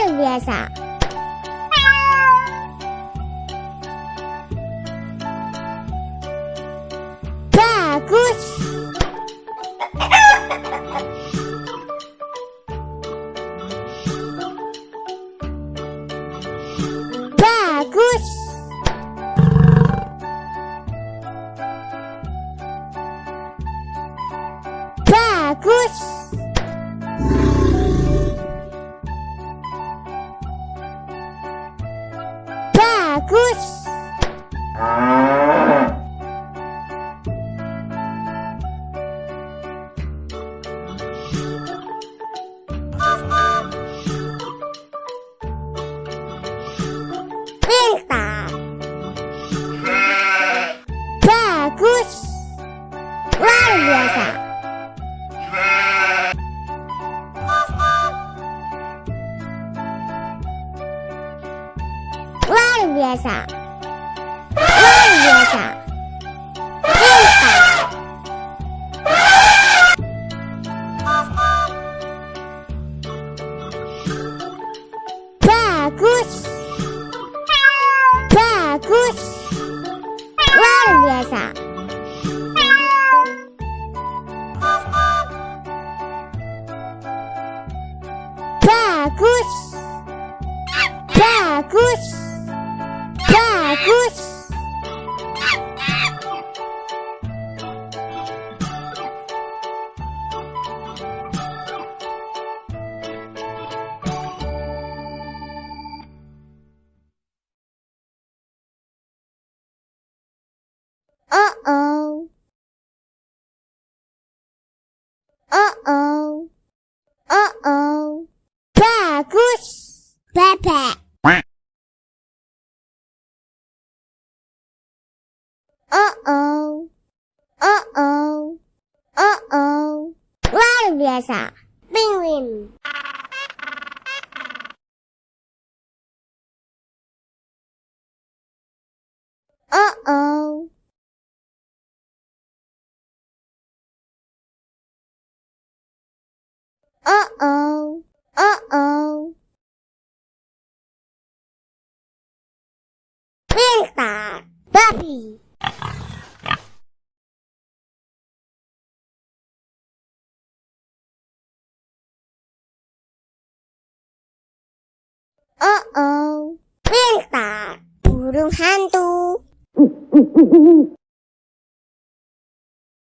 luar biasa. Bagus. Bagus. Bagus. Bagus. Pintar. Bagus. Luar biasa. Luar biasa. Luar biasa. Pintar. Bagus. Bagus. Luar biasa. Bagus. Bagus. Bagus. Oh. Oh. Oh. Bagus. Bebek. Oh. Luar biasa. Penguin. Oh. Pintar. Babi. Pintar. Burung hantu.